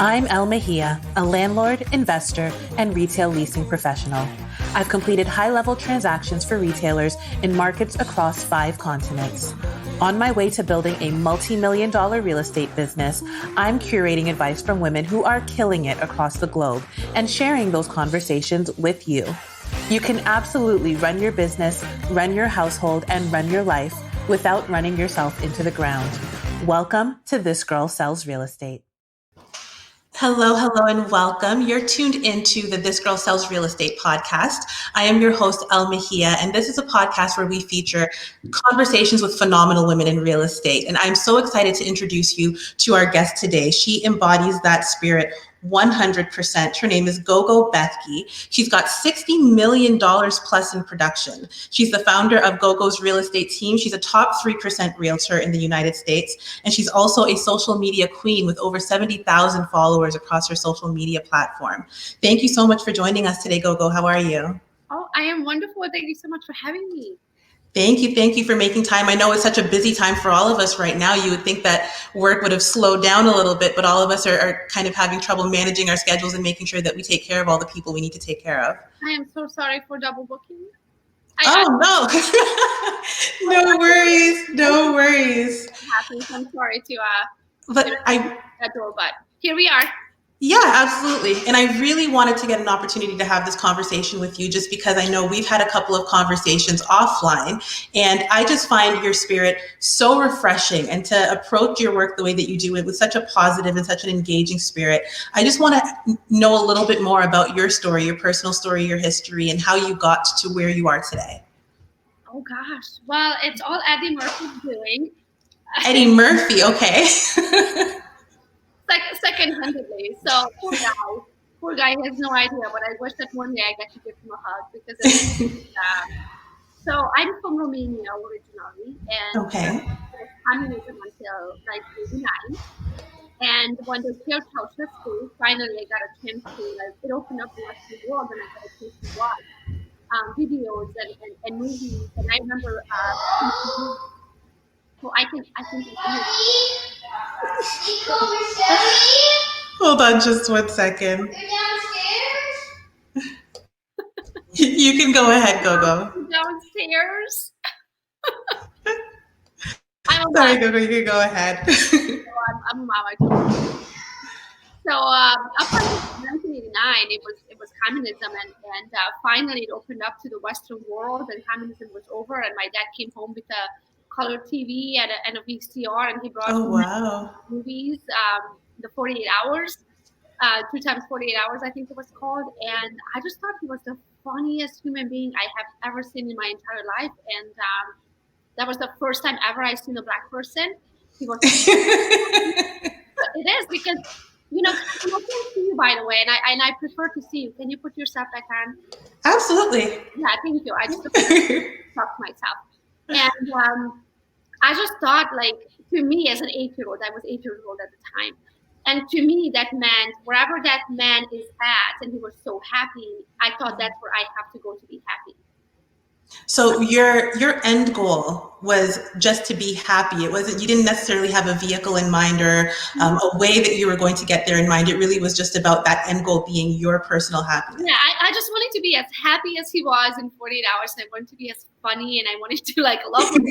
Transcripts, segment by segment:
I'm Elle Mejia, a landlord, investor, and retail leasing professional. I've completed high-level transactions for retailers in markets across 5 continents. On my way to building a multi-million-dollar real estate business, I'm curating advice from women who are killing it across the globe and sharing those conversations with you. You can absolutely run your business, run your household, and run your life without running yourself into the ground. Welcome to This Girl Sells Real Estate. Hello, and welcome. You're tuned into the This Girl Sells Real Estate podcast. I am your host, Elle Mejia, and this is a podcast where we feature conversations with phenomenal women in real estate. And I'm so excited to introduce you to our guest today. She embodies that spirit 100%. Her name is Gogo Bethke. She's got $60 million plus in production. She's the founder of Gogo's real estate team. She's a top 3% realtor in the United States. And she's also a social media queen with over 70,000 followers across her social media platform. Thank you so much for joining us today, Gogo. How are you? Oh, I am wonderful. Thank you so much for having me. Thank you for making time. I know it's such a busy time for all of us right now. You would think that work would have slowed down a little bit, but all of us are kind of having trouble managing our schedules and making sure that we take care of all the people we need to take care of. I am so sorry for double booking. No. No worries. I'm sorry to schedule, but here we are. Yeah, absolutely. And I really wanted to get an opportunity to have this conversation with you just because I know we've had a couple of conversations offline, and I just find your spirit so refreshing, and to approach your work the way that you do it with such a positive and such an engaging spirit. I just want to know a little bit more about your story, your personal story, your history, and how you got to where you are today. Oh gosh. Well, it's all Eddie Murphy's doing. Eddie Murphy, okay. Second-handedly. So poor guy has no idea, but I wish that one day I get to give him a hug because it's so I'm from Romania originally, and okay. was communism until 1989. And when the Ceausescu finally I got a chance to, it opened up the Western world, and I got a chance to watch videos and movies. And I remember so I think hold on just 1 second. You can go ahead, Gogo. Downstairs. Sorry, Gogo, you can go ahead. I'm a mama. So up until 1989, it was communism, and finally it opened up to the Western world, and communism was over. And my dad came home with a color TV and a VCR, and he brought movies, the 48 hours, 2 times 48 hours, I think it was called. And I just thought he was the funniest human being I have ever seen in my entire life. And that was the first time ever I seen a black person. He was. It is because, I can't see you, by the way, and I prefer to see you. Can you put yourself back on? Absolutely. Yeah, thank you. I just talk to myself. And I just thought, to me as an 8-year-old, I was 8 years old at the time. And to me, that meant wherever that man is at, and he was so happy, I thought that's where I have to go to be happy. So your end goal was just to be happy. It wasn't, you didn't necessarily have a vehicle in mind or a way that you were going to get there in mind. It really was just about that end goal being your personal happiness. Yeah, I just wanted to be as happy as he was in 48 hours. And I wanted to be as funny, and I wanted to love him.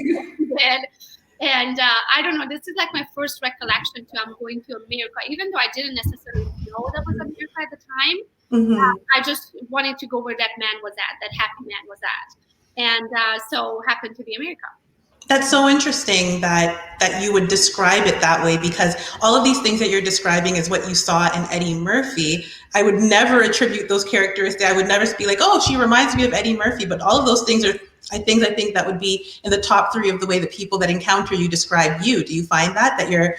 And I don't know, this is my first recollection to I'm going to America, even though I didn't necessarily know that was America at the time. Mm-hmm. I just wanted to go where that man was at, that happy man was at. And so happened to be America. That's so interesting that you would describe it that way, because all of these things that you're describing is what you saw in Eddie Murphy. I would never attribute those characteristics. I would never be like, oh, she reminds me of Eddie Murphy. But all of those things are things I think that would be in the top 3 of the way that people that encounter you describe you. Do you find that you're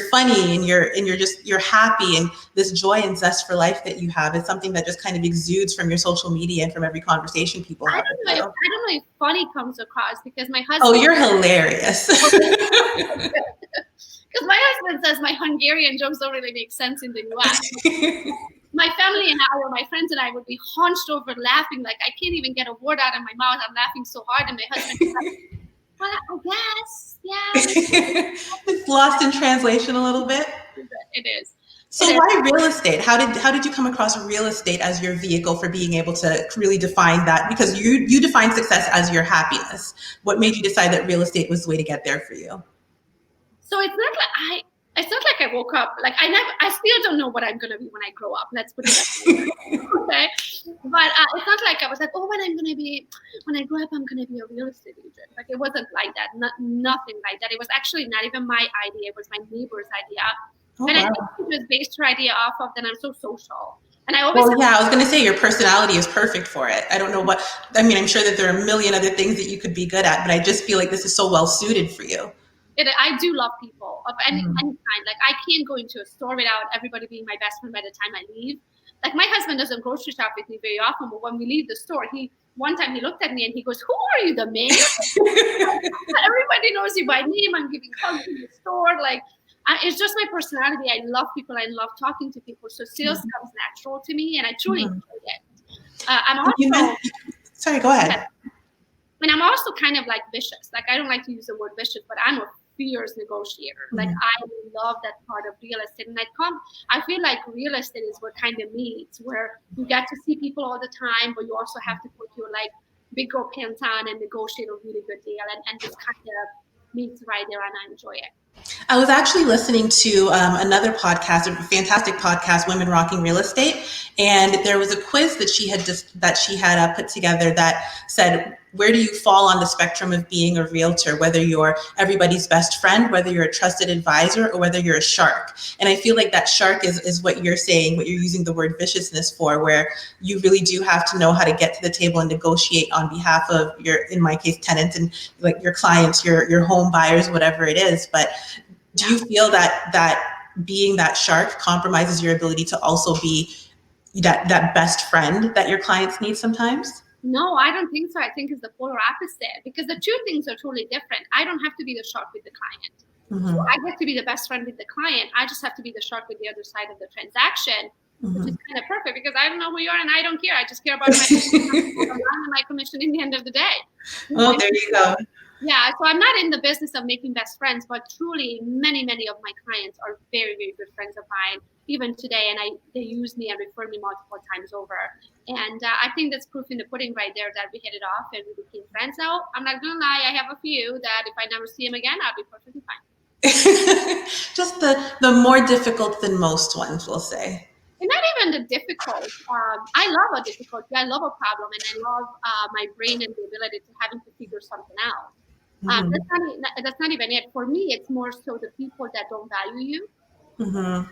funny and you're happy, and this joy and zest for life that you have is something that just kind of exudes from your social media and from every conversation people have? I don't know if funny comes across, because my husband. Oh, you're hilarious. Because my husband says my Hungarian jokes don't really make sense in the U.S. My family and I, or my friends and I, would be hunched over laughing. I can't even get a word out of my mouth. I'm laughing so hard. And my husband is like, well, I guess, yeah. It's lost in translation a little bit. It is. So why real estate? How did you come across real estate as your vehicle for being able to really define that? Because you define success as your happiness. What made you decide that real estate was the way to get there for you? So it's not like I woke up, like I still don't know what I'm going to be when I grow up. Let's put it that way. Okay. But it's not like I was like, oh, when I grow up, I'm going to be a real estate agent. Like, it wasn't like that. Nothing like that. It was actually not even my idea. It was my neighbor's idea. Oh, and wow. I think it was based her idea off of that I'm so social. And I always, well, yeah, I was going to say your personality is perfect for it. I don't know I'm sure that there are a million other things that you could be good at, but I just feel like this is so well suited for you. I do love people of any kind. Like, I can't go into a store without everybody being my best friend by the time I leave. Like, my husband doesn't grocery shop with me very often, but when we leave the store, one time he looked at me and he goes, "Who are you, the maid?" Everybody knows you by name. I'm giving hugs in the store. Like, it's just my personality. I love people. I love talking to people. So sales comes natural to me, and I truly enjoy it. I'm also. Sorry, go ahead. And I'm also kind of like vicious. Like, I don't like to use the word vicious, but I'm a fierce negotiator. Like, I love that part of real estate. And I feel like real estate is what kind of meets, where you get to see people all the time, but you also have to put your like big girl pants on and negotiate a really good deal, and just kind of meets right there, and I enjoy it. I was actually listening to another podcast, a fantastic podcast, Women Rocking Real Estate, and there was a quiz that she had put together that said, where do you fall on the spectrum of being a realtor, whether you're everybody's best friend, whether you're a trusted advisor, or whether you're a shark. And I feel like that shark is what you're saying, what you're using the word viciousness for, where you really do have to know how to get to the table and negotiate on behalf of your, in my case, tenants and like your clients, your home buyers, whatever it is. But do you feel that being that shark compromises your ability to also be that best friend that your clients need sometimes? No, I don't think so. I think it's the polar opposite, because the two things are totally different. I don't have to be the shark with the client. So I get to be the best friend with the client. I just have to be the shark with the other side of the transaction, which is kind of perfect, because I don't know who you are and I don't care. I just care about my commission in the end of the day. Oh, there you go. Yeah, so I'm not in the business of making best friends, but truly many of my clients are very, very good friends of mine, even today, and they use me and refer me multiple times over. And I think that's proof in the pudding right there that we hit it off and we became friends. Now, I'm not going to lie, I have a few that if I never see them again, I'll be perfectly fine. Just the more difficult than most ones, we'll say. And not even the difficult. I love a difficulty. I love a problem, and I love my brain and the ability to having to figure something out. That's not even it. For me, it's more so the people that don't value you, the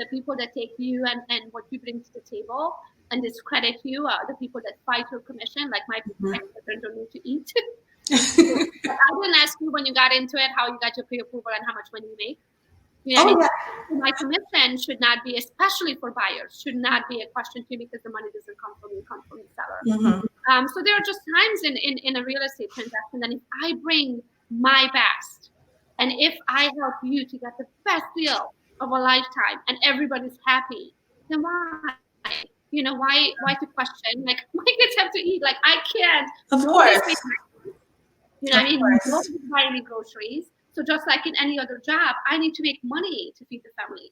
people that take you and what you bring to the table and discredit you, the people that fight your commission, like my children don't need to eat. I didn't ask you when you got into it how you got your pre-approval and how much money you make. You know, my commission should not be, especially for buyers, should not be a question to you, because the money doesn't come from you, it comes from the seller. So there are just times in a real estate transaction that if I bring my best, and if I help you to get the best deal of a lifetime and everybody's happy, then why? You know, why to question? Like, my kids have to eat. Like, I can't. Of course. You know, I mean, nobody buy any groceries. So just like in any other job, I need to make money to feed the family.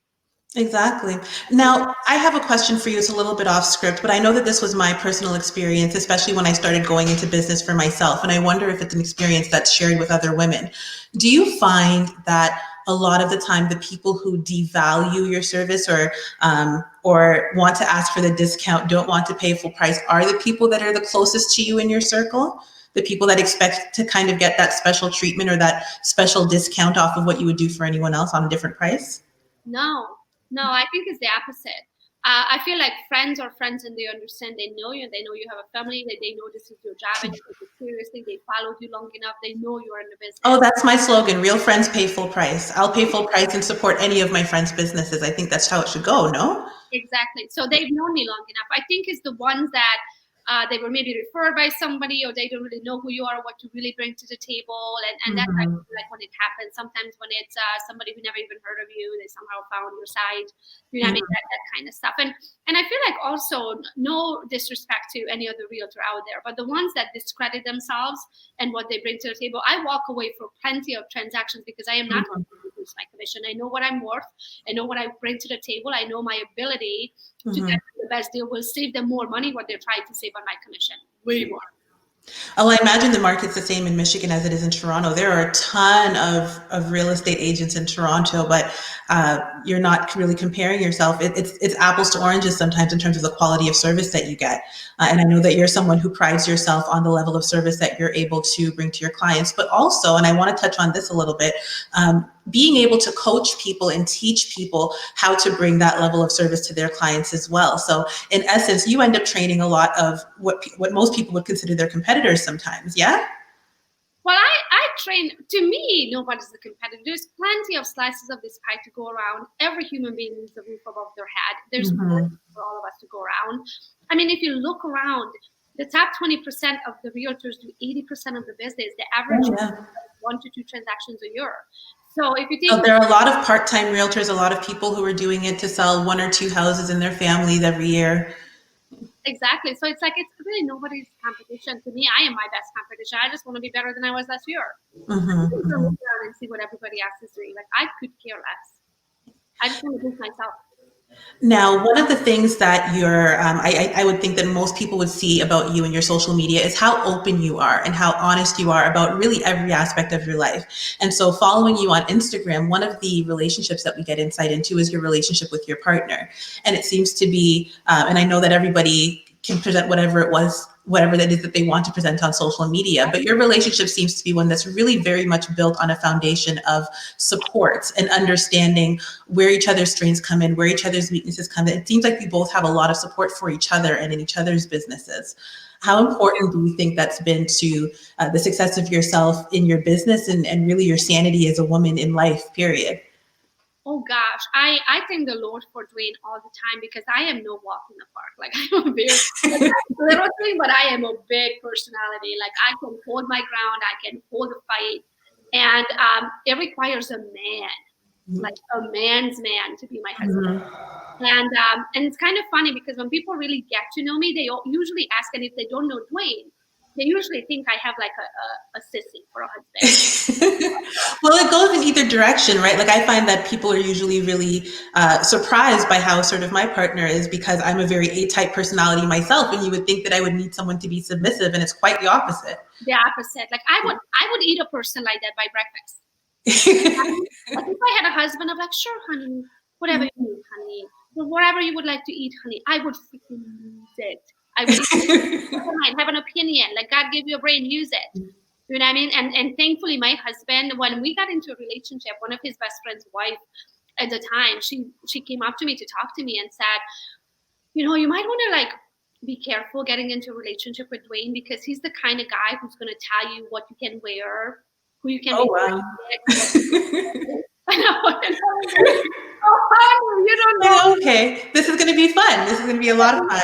Exactly. Now, I have a question for you. It's a little bit off script, but I know that this was my personal experience, especially when I started going into business for myself. And I wonder if it's an experience that's shared with other women. Do you find that a lot of the time the people who devalue your service or want to ask for the discount, don't want to pay full price, are the people that are the closest to you in your circle? The people that expect to kind of get that special treatment or that special discount off of what you would do for anyone else on a different price? No, I think it's the opposite. I feel like friends are friends, and they understand, they know you, and they know you have a family, that they know this is your job and you take it seriously. They followed you long enough. They know you're in the business. Oh, that's my slogan. Real friends pay full price. I'll pay full price and support any of my friends' businesses. I think that's how it should go, no? Exactly. So they've known me long enough. I think it's the ones that they were maybe referred by somebody, or they don't really know who you are, what you really bring to the table. And that's like when it happens. Sometimes when it's somebody who never even heard of you, they somehow found your site, you know, I mean, that kind of stuff. And I feel like also, no disrespect to any other realtor out there, but the ones that discredit themselves and what they bring to the table, I walk away from plenty of transactions because I am not increase my commission. I know what I'm worth. I know what I bring to the table. I know my ability to get the best deal will save them more money what they're trying to save on my commission. Way more. Oh, I imagine the market's the same in Michigan as it is in Toronto. There are a ton of real estate agents in Toronto, but you're not really comparing yourself. It's apples to oranges sometimes in terms of the quality of service that you get. And I know that you're someone who prides yourself on the level of service that you're able to bring to your clients, but also, and I want to touch on this a little bit, being able to coach people and teach people how to bring that level of service to their clients as well. So in essence, you end up training a lot of what most people would consider their competitors sometimes. Yeah. Well, I train, to me, nobody's the competitor. There's plenty of slices of this pie to go around. Every human being needs a roof above their head. There's more for all of us to go around. I mean, if you look around, the top 20% of the realtors do 80% of the business. The average is 1 to 2 transactions a year. So if you think there are a lot of part-time realtors, a lot of people who are doing it to sell 1 or 2 houses in their families every year. Exactly. So it's like, it's really nobody's competition. To me, I am my best competition. I just want to be better than I was last year. Look around and see what everybody else is doing. Like, I could care less. I just want to boost myself. Now, one of the things that I would think that most people would see about you and your social media is how open you are and how honest you are about really every aspect of your life. And so following you on Instagram, one of the relationships that we get insight into is your relationship with your partner. And it seems to be, and I know that everybody can present whatever that is that they want to present on social media, but your relationship seems to be one that's really very much built on a foundation of support and understanding where each other's strengths come in, where each other's weaknesses come in. It seems like you both have a lot of support for each other and in each other's businesses. How important do you think that's been to the success of yourself in your business and really your sanity as a woman in life, period? Oh gosh, I thank the Lord for Dwayne all the time, because I am no walk in the park. Like, I'm a very little thing, but I am a big personality. Like, I can hold my ground, I can hold a fight, and it requires a man, like a man's man, to be my husband. And it's kind of funny, because when people really get to know me, they usually ask, and if they don't know Dwayne, they usually think I have like a sissy for a husband. Well, it goes in either direction, right? Like, I find that people are usually really surprised by how assertive my partner is, because I'm a very A-type personality myself, and you would think that I would need someone to be submissive, and it's quite the opposite. The opposite. Like, I would eat a person like that by breakfast. Like, if I had a husband, I'm like, sure, honey, whatever you need, honey. Well, whatever you would like to eat, honey, I would freaking lose it. I would have an opinion. Like, God gave you a brain, use it. You know what I mean? And thankfully, my husband, when we got into a relationship, one of his best friend's wife at the time, she came up to me to talk to me and said, you know, you might want to, like, be careful getting into a relationship with Dwayne, because he's the kind of guy who's going to tell you what you can wear, who you can Oh, you don't know. Oh, okay, this is going to be fun. This is going to be a lot of fun.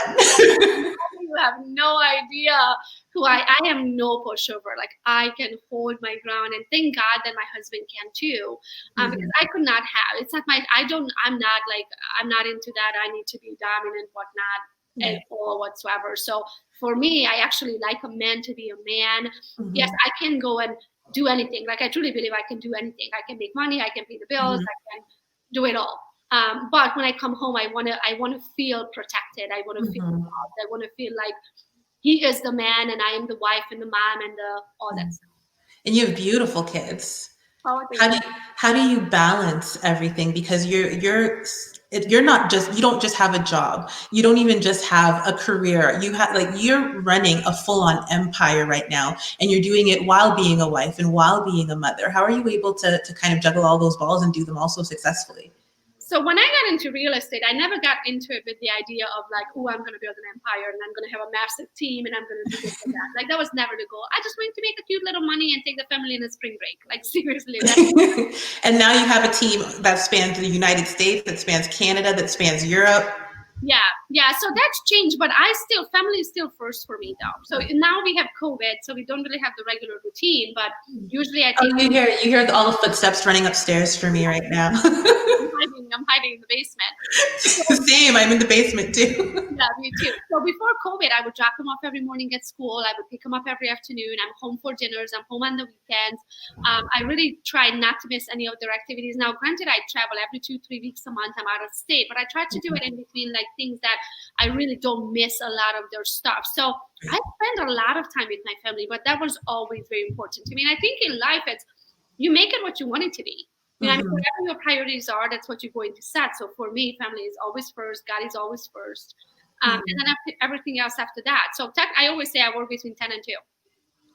You have no idea who I am. No pushover. Like, I can hold my ground, and thank God that my husband can too, because I could not have. It's not my. I'm not into that. I need to be dominant, whatnot, at all whatsoever. So for me, I actually like a man to be a man. Yes, I can go and do anything. Like, I truly believe I can do anything. I can make money. I can pay the bills. I can do it all. But when I come home, I want to feel protected. I want to feel loved. I want to feel like he is the man, and I am the wife and the mom and all that stuff. And you have beautiful kids. Oh, how do you balance everything? Because you're not just, you don't just have a job. You don't even just have a career. You're running a full-on empire right now, and you're doing it while being a wife and while being a mother. How are you able to kind of juggle all those balls and do them all so successfully? So when I got into real estate, I never got into it with the idea of like, oh, I'm going to build an empire and I'm going to have a massive team and I'm going to do this and that. Like, that was never the goal. I just wanted to make a cute little money and take the family in a spring break. Like, seriously. And now you have a team that spans the United States, that spans Canada, that spans Europe. Yeah. So that's changed, but family is still first for me though. So now we have COVID, so we don't really have the regular routine, but usually I take. You hear all the footsteps running upstairs for me right now. I'm hiding in the basement. Same, I'm in the basement too. Yeah, me too. So before COVID, I would drop him off every morning at school. I would pick him up every afternoon. I'm home for dinners. I'm home on the weekends. I really try not to miss any of their activities. Now, granted, I travel every 2-3 weeks a month. I'm out of state, but I try to do it in between, like things that I really don't miss a lot of their stuff. So I spend a lot of time with my family, but that was always very important to me. And I think in life, it's you make it what you want it to be. You know, I mean, whatever your priorities are, that's what you're going to set. So for me, family is always first. God is always first. And then everything else after that. So I always say I work between 10 and 2.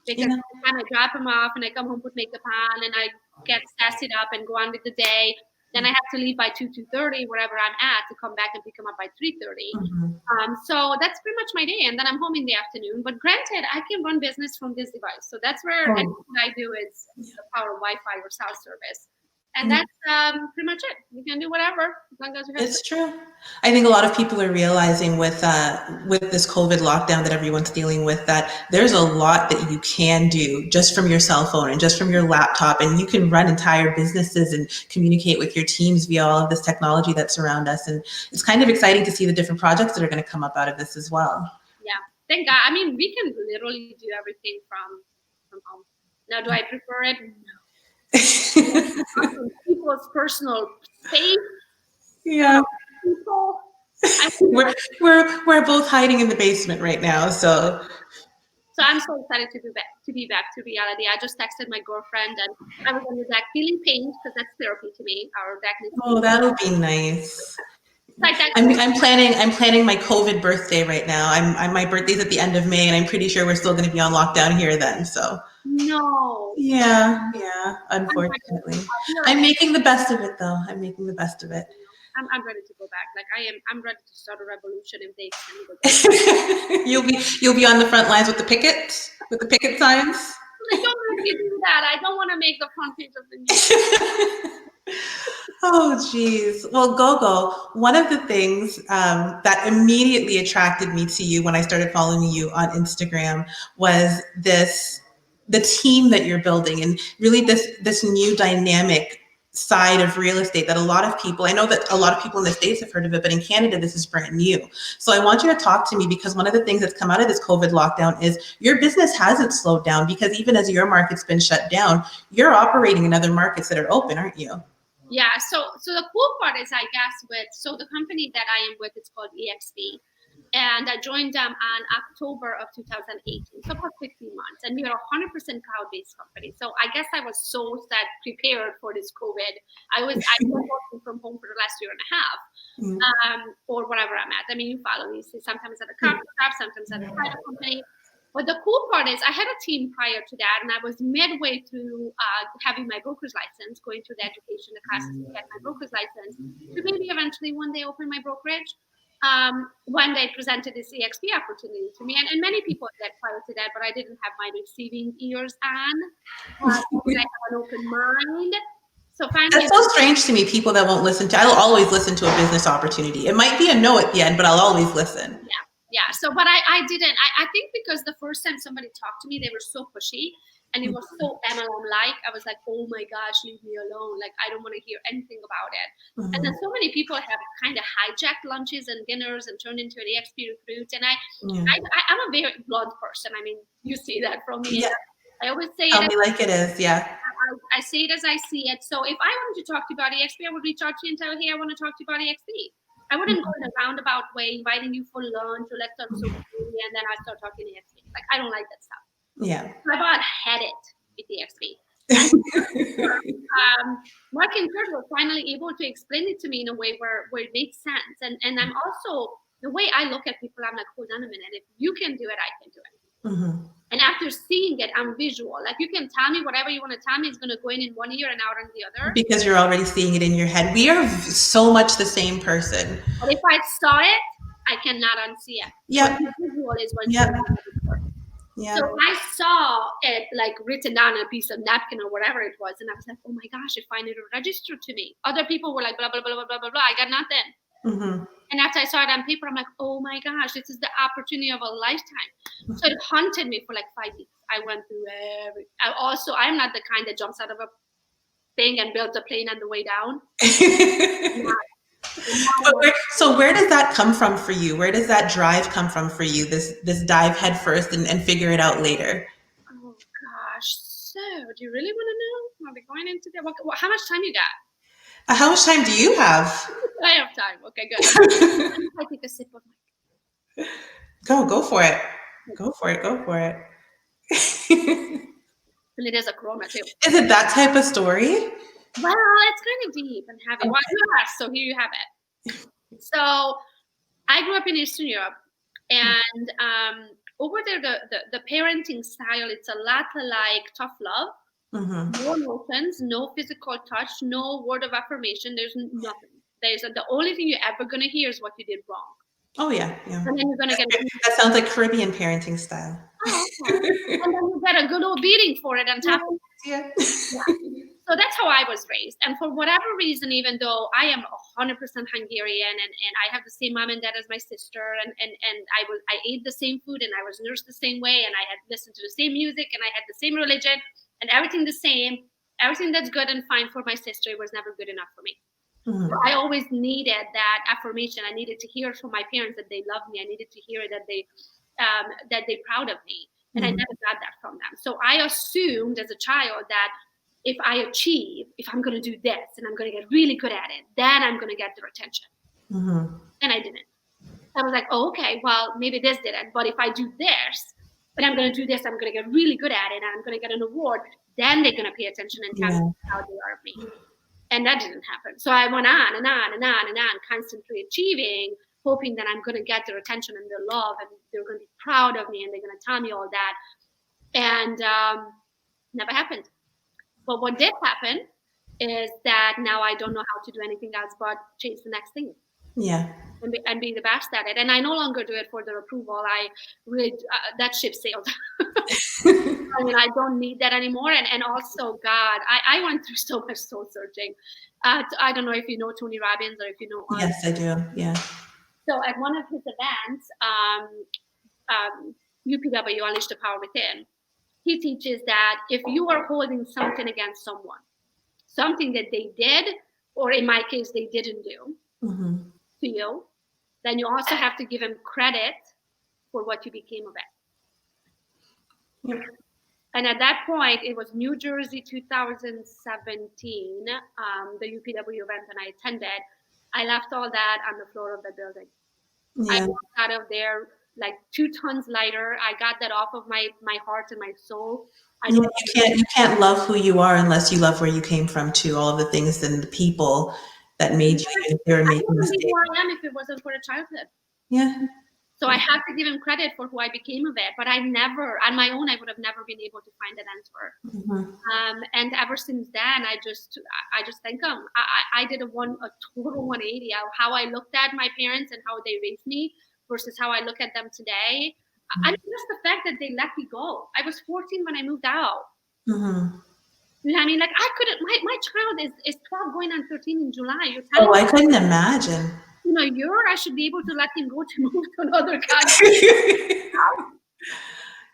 Because by the time I drop them off and I come home, put makeup on, and I get sassed up and go on with the day, then I have to leave by 2:30, wherever I'm at, to come back and pick them up by 3:30. So that's pretty much my day. And then I'm home in the afternoon. But granted, I can run business from this device. So that's where everything I do is the power of Wi-Fi or cell service. And that's pretty much it. You can do whatever as long as you have. It's true. I think a lot of people are realizing with this COVID lockdown that everyone's dealing with that there's a lot that you can do just from your cell phone and just from your laptop, and you can run entire businesses and communicate with your teams via all of this technology that's around us. And it's kind of exciting to see the different projects that are going to come up out of this as well. Yeah, thank God. I mean, we can literally do everything from home. Now, do I prefer it? No. People's personal space. Yeah. People. We're both hiding in the basement right now, so I'm so excited to be back to reality. I just texted my girlfriend, and I was on the deck feeling pain because that's therapy to me. Our deck needs to that'll be nice. Like that. I'm planning my COVID birthday right now. My birthday's at the end of May, and I'm pretty sure we're still going to be on lockdown here then. So no. Yeah. Unfortunately, I'm making the best of it, though. I'm making the best of it. I'm ready to go back. Like I'm ready to start a revolution if they extend it. You'll be on the front lines with the picket signs. I don't want to do that. I don't want to make the front page of the news. Oh, geez. Well, Gogo, one of the things that immediately attracted me to you when I started following you on Instagram was the team that you're building, and really this new dynamic side of real estate that a lot of people, I know that a lot of people in the States have heard of it, but in Canada, this is brand new. So I want you to talk to me, because one of the things that's come out of this COVID lockdown is your business hasn't slowed down, because even as your market's been shut down, you're operating in other markets that are open, aren't you? Yeah. So the cool part is, I guess, so the company that I am with is called EXP. And I joined them on October of 2018, so about 15 months. And we are a 100% cloud-based company. So I guess I was so prepared for this COVID. I've been working from home for the last year and a half, or whatever I'm at. I mean, you follow me. So sometimes at a coffee shop, sometimes at a private company. But the cool part is I had a team prior to that, and I was midway through having my broker's license, going through the education, the classes to get my broker's license, to maybe eventually one day open my brokerage. When they presented this EXP opportunity to me, and many people did prior to that, but I didn't have my receiving ears on. I have an open mind. So finally, that's so strange to me. People that won't listen to, I'll always listen to a business opportunity. It might be a no at the end, but I'll always listen. Yeah. So, but I didn't. I think because the first time somebody talked to me, they were so pushy. And it was so MLM-like. I was like, oh my gosh, leave me alone. Like, I don't want to hear anything about it. And then so many people have kind of hijacked lunches and dinners and turned into an EXP recruit. And I'm a very blunt person. I mean, you see that from me. Yeah. I always say Tell me like it is, yeah. I say it as I see it. So if I wanted to talk to you about EXP, I would reach out to you and tell, hey, I want to talk to you about EXP. I wouldn't go in a roundabout way, inviting you for lunch or let's talk social media, and then I start talking EXP. Like, I don't like that stuff. Yeah. I about had it with EXP. Mark and Kurt were finally able to explain it to me in a way where it made sense. And I'm also, the way I look at people, I'm like, hold on a minute. If you can do it, I can do it. And after seeing it, I'm visual. Like, you can tell me whatever you want to tell me is going to go in one ear and out in the other. Because you're already seeing it in your head. We are so much the same person. But if I saw it, I cannot unsee it. Yeah. Visual is what Yeah. So I saw it like written down on a piece of napkin or whatever it was. And I was like, oh my gosh, it finally registered to me. Other people were like, blah, blah, blah, blah, blah, blah, blah. I got nothing. And after I saw it on paper, I'm like, oh my gosh, this is the opportunity of a lifetime. So it haunted me for like 5 weeks. I went through I'm not the kind that jumps out of a thing and builds a plane on the way down. So where does that come from for you? Where does that drive come from for you? This dive head first and figure it out later. Oh gosh. So do you really want to know? Are we going into that? How much time you got? How much time do you have? I have time. Okay, good. I take a sip of my. Go for it. Go for it. Go for it. And it is a Corona too. Is it that type of story? Well, it's kind of deep and heavy. Well, yes, so here you have it. So I grew up in Eastern Europe, and over there, the parenting style, it's a lot like tough love. No emotions, no physical touch, no word of affirmation. There's nothing. The only thing you're ever going to hear is what you did wrong. Oh, yeah. And then you're going to get... That sounds like Caribbean parenting style. Oh, okay. And then you get a good old beating for it on top of it. Yeah. So that's how I was raised. And for whatever reason, even though I am 100% Hungarian and I have the same mom and dad as my sister, and I ate the same food and I was nursed the same way and I had listened to the same music and I had the same religion and everything the same, everything that's good and fine for my sister, it was never good enough for me. So I always needed that affirmation. I needed to hear from my parents that they love me. I needed to hear that they're proud of me. And I never got that from them. So I assumed as a child that if I achieve, if I'm going to do this and I'm going to get really good at it, then I'm going to get their attention. And I didn't. I was like, oh, okay, well, maybe this didn't. But if I do this, and I'm going to do this, I'm going to get really good at it, and I'm going to get an award, then they're going to pay attention and tell me how they are of me. And that didn't happen. So I went on and on and on and on, constantly achieving, hoping that I'm going to get their attention and their love, and they're going to be proud of me, and they're going to tell me all that. And never happened. But what did happen is that now I don't know how to do anything else but chase the next thing. Yeah. And be the best at it. And I no longer do it for their approval. I really, that ship sailed. I mean, I don't need that anymore. And also, God, I went through so much soul searching. I don't know if you know Tony Robbins or if you know. Yes, I do. Yeah. So at one of his events, UPW, Unleash the Power Within, he teaches that if you are holding something against someone, something that they did, or in my case, they didn't do to you, then you also have to give them credit for what you became of it. Yep. And at that point, it was New Jersey 2017, the UPW event, and I attended. I left all that on the floor of the building. I walked out of there like 2 tons lighter. I got that off of my heart and my soul. You can't love who you are unless you love where you came from too. All of the things and the people that made you, if they were making mistakes. I wouldn't be who I am if it wasn't for the childhood. Yeah. So I have to give him credit for who I became of it. But I never, on my own, I would have never been able to find that answer. And ever since then, I just thank him. I did a total 180 of how I looked at my parents and how they raised me versus how I look at them today. I mean, just the fact that they let me go. I was 14 when I moved out. You know what I mean? Like, I couldn't, my child is 12 going on 13 in July. You're telling me, I couldn't imagine. You know, I should be able to let him go to move to another country.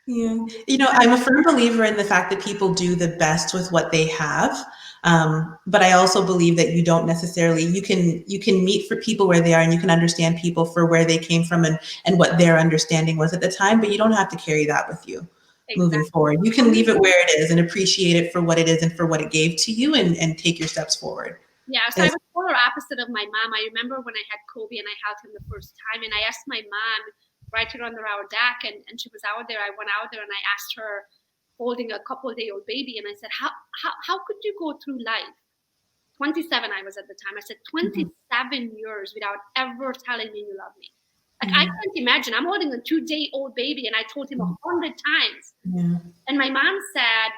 Yeah. You know, I'm a firm believer in the fact that people do the best with what they have. But I also believe that you don't necessarily, you can meet for people where they are and you can understand people for where they came from and what their understanding was at the time, but you don't have to carry that with you moving forward. You can leave it where it is and appreciate it for what it is and for what it gave to you and take your steps forward. Yeah, so I was polar opposite of my mom. I remember when I had Kobe and I held him the first time, and I asked my mom right here under our deck, and she was out there. I went out there and I asked her, holding a couple-day-old baby, and I said, how could you go through life? 27 I was at the time. I said, 27 years without ever telling me you love me. Like, I can't imagine. I'm holding a 2-day-old baby, and I told him 100 times. And my mom said,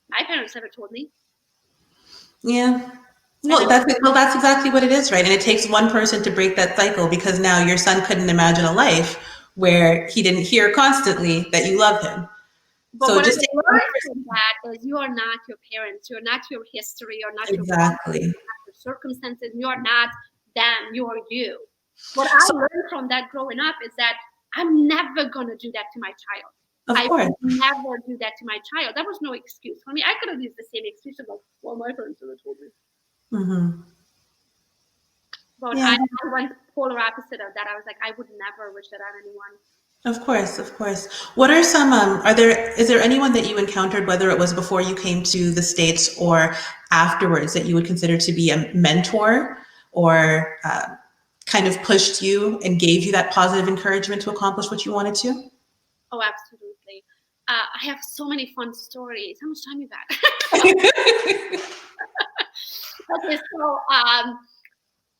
my parents never told me. Yeah. Well, that's exactly what it is, right? And it takes one person to break that cycle, because now your son couldn't imagine a life where he didn't hear constantly that you love him. But so what just I learned from that is you are not your parents, you're not your history, you're not your family, you're not your circumstances, you're not them, you are you. What I learned from that growing up is that I'm never going to do that to my child. I would never do that to my child. That was no excuse for me. I could have used the same excuse of like, well, my parents never told me. But Yeah. I went polar opposite of that. I was like, I would never wish that on anyone. Of course, of course. What are some, is there anyone that you encountered, whether it was before you came to the States or afterwards, that you would consider to be a mentor or kind of pushed you and gave you that positive encouragement to accomplish what you wanted to? Oh, absolutely. I have so many fun stories. How much time you got? Okay, so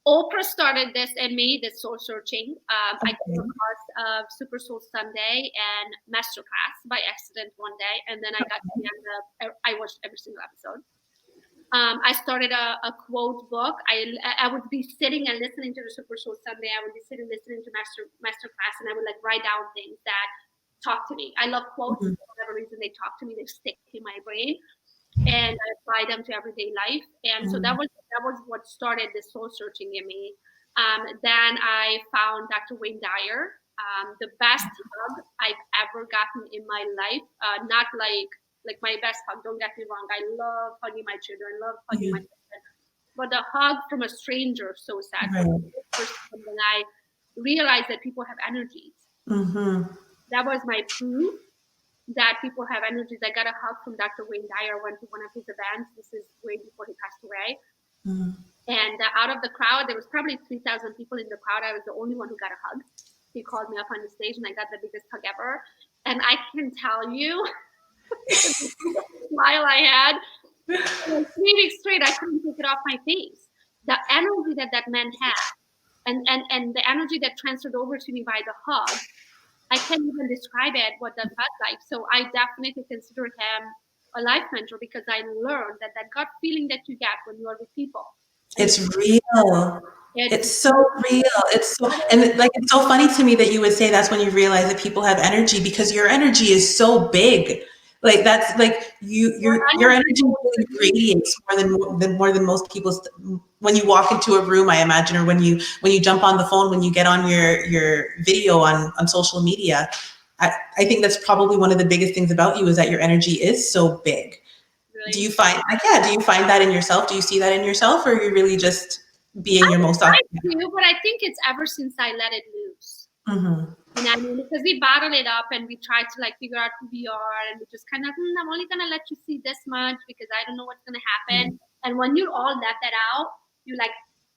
Oprah started this and made this soul searching. I came across Super Soul Sunday and Masterclass by accident one day, and then I got to the end of, I watched every single episode. I started a quote book. I would be sitting and listening to the Super Soul Sunday. I would be sitting listening to Masterclass, and I would like write down things that talk to me. I love quotes. For whatever reason, they talk to me. They stick in my brain, and I apply them to everyday life. And so that was what started this soul searching in me. Then I found Dr. Wayne Dyer, the best hug I've ever gotten in my life. Not like my best hug. Don't get me wrong. I love hugging my children. I love hugging my husband. But the hug from a stranger, so sad. Right. When I realized that people have energies. That was my proof that people have energies. I got a hug from Dr. Wayne Dyer. I went to one of his events. This is way before he passed away. And out of the crowd, there was probably 3,000 people in the crowd. I was the only one who got a hug. He called me up on the stage, and I got the biggest hug ever. And I can tell you, the smile I had, 3 weeks straight, I couldn't take it off my face. The energy that man had, and the energy that transferred over to me by the hug, I can't even describe it, what that felt like. So I definitely consider him a life mentor, because I learned that gut feeling that you get when you are with people. It's real. It's so real. It's so, and like, it's so funny to me that you would say that's when you realize that people have energy, because your energy is so big. Like that's like your energy really radiates more than most people's. When you walk into a room, I imagine, or when you jump on the phone, when you get on your video on social media, I think that's probably one of the biggest things about you, is that your energy is so big. Really? Do you find that in yourself? Do you see that in yourself, or are you really just being your most authentic? I do, but I think it's ever since I let it loose. You know what I mean? Because we bottle it up and we try to like figure out who we are, and we just kind of, I'm only gonna let you see this much because I don't know what's gonna happen. And when you all let that out, you're like,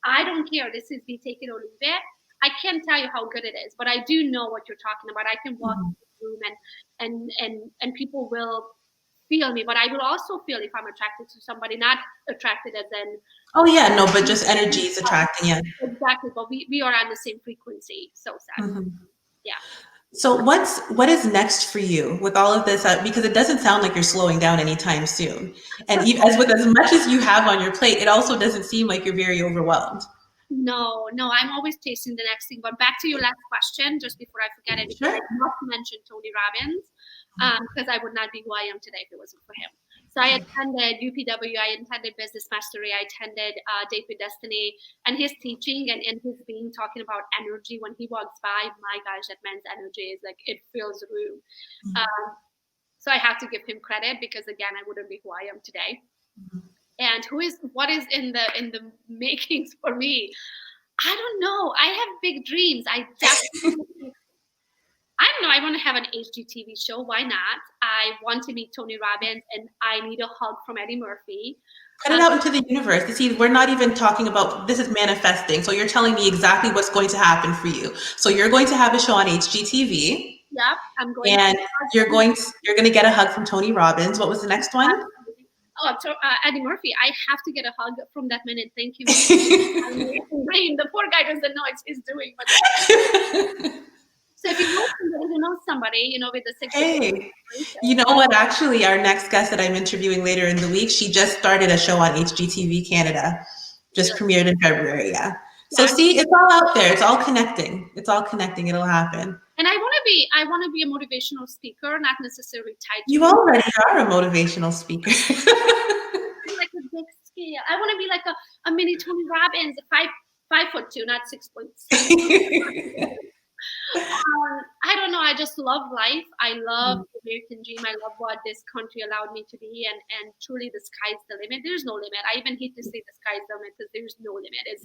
I don't care. This is me, take it or leave it. I can't tell you how good it is, but I do know what you're talking about. I can walk into the room and people will feel me, but I will also feel if I'm attracted to somebody, not attracted as in, oh yeah, no, but just energy is attracting you. Exactly, but we are on the same frequency. So sad. Yeah. So what is next for you with all of this? Because it doesn't sound like you're slowing down anytime soon. And as much as you have on your plate, it also doesn't seem like you're very overwhelmed. No, I'm always chasing the next thing. But back to your last question, just before I forget it, because I must mention Tony Robbins, because I would not be who I am today if it wasn't for him. So I attended UPW, I attended Business Mastery, I attended Date with Destiny, and his teaching and his being talking about energy when he walks by, my gosh, that man's energy is like, it fills the room. So I have to give him credit, because again, I wouldn't be who I am today. And what is in the makings for me? I don't know. I have big dreams. I don't know. I want to have an HGTV show. Why not? I want to meet Tony Robbins, and I need a hug from Eddie Murphy. Put it out into the universe. You see, we're not even talking about, this is manifesting. So you're telling me exactly what's going to happen for you. So you're going to have a show on HGTV. Yep, I'm going. And you're going to get a hug from Tony Robbins. What was the next one? Oh, so Eddie Murphy. I have to get a hug from that man, and thank you. The poor guy doesn't know what he's doing. But so if you know somebody who knows somebody, with the 6. Hey, you know what? Actually, our next guest that I'm interviewing later in the week, she just started a show on HGTV Canada. Just premiered in February. Yeah. So see, it's all out there. It's all connecting. It'll happen. And I want to be a motivational speaker, not necessarily tied to. You already are a motivational speaker. Like a big scale. I want to be like a mini Tony Robbins, 5'2", not 6'6". I don't know. I just love life. I love the American dream. I love what this country allowed me to be, and truly, the sky's the limit. There's no limit. I even hate to say the sky's the limit because there's no limit. It's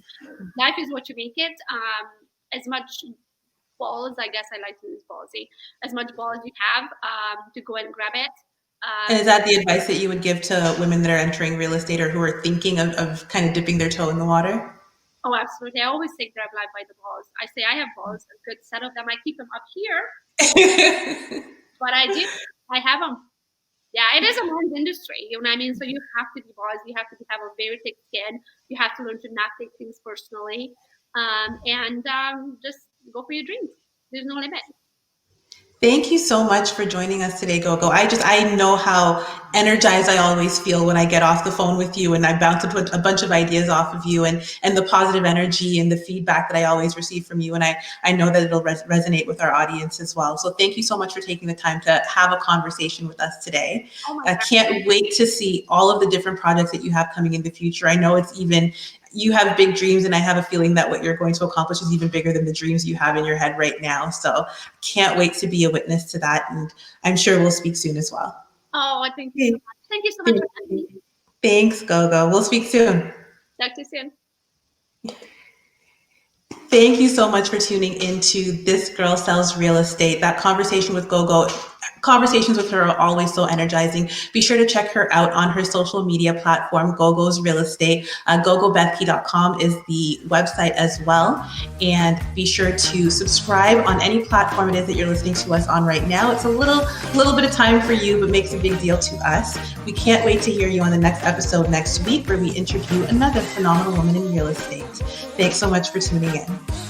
life is what you make it. As much balls, I guess I like to use ballsy. As much ball as you have, to go and grab it. And is that the advice that you would give to women that are entering real estate or who are thinking of kind of dipping their toe in the water? Oh, absolutely. I always say grab life by the balls. I say I have balls, a good set of them. I keep them up here, but I have them. Yeah, it is a man's industry, you know what I mean? So you have to be balls. You have to have a very thick skin. You have to learn to not take things personally, and just go for your dreams. There's no limit. Thank you so much for joining us today, Gogo. I know how energized I always feel when I get off the phone with you, and I bounce a bunch of ideas off of you, and the positive energy and the feedback that I always receive from you. And I know that it'll resonate with our audience as well. So thank you so much for taking the time to have a conversation with us today. I can't wait to see all of the different projects that you have coming in the future. I know you have big dreams, and I have a feeling that what you're going to accomplish is even bigger than the dreams you have in your head right now. So can't wait to be a witness to that. And I'm sure we'll speak soon as well. Oh, thank you so much. Thank you so much for having me. Thanks, Gogo. We'll speak soon. Talk to you soon. Thank you so much for tuning into This Girl Sells Real Estate. That conversation with Gogo, conversations with her are always so energizing. Be sure to check her out on her social media platform, Gogo's Real Estate. GogoBethke.com is the website as well. And be sure to subscribe on any platform it is that you're listening to us on right now. It's a little bit of time for you, but makes a big deal to us. We can't wait to hear you on the next episode next week, where we interview another phenomenal woman in real estate. Thanks so much for tuning in.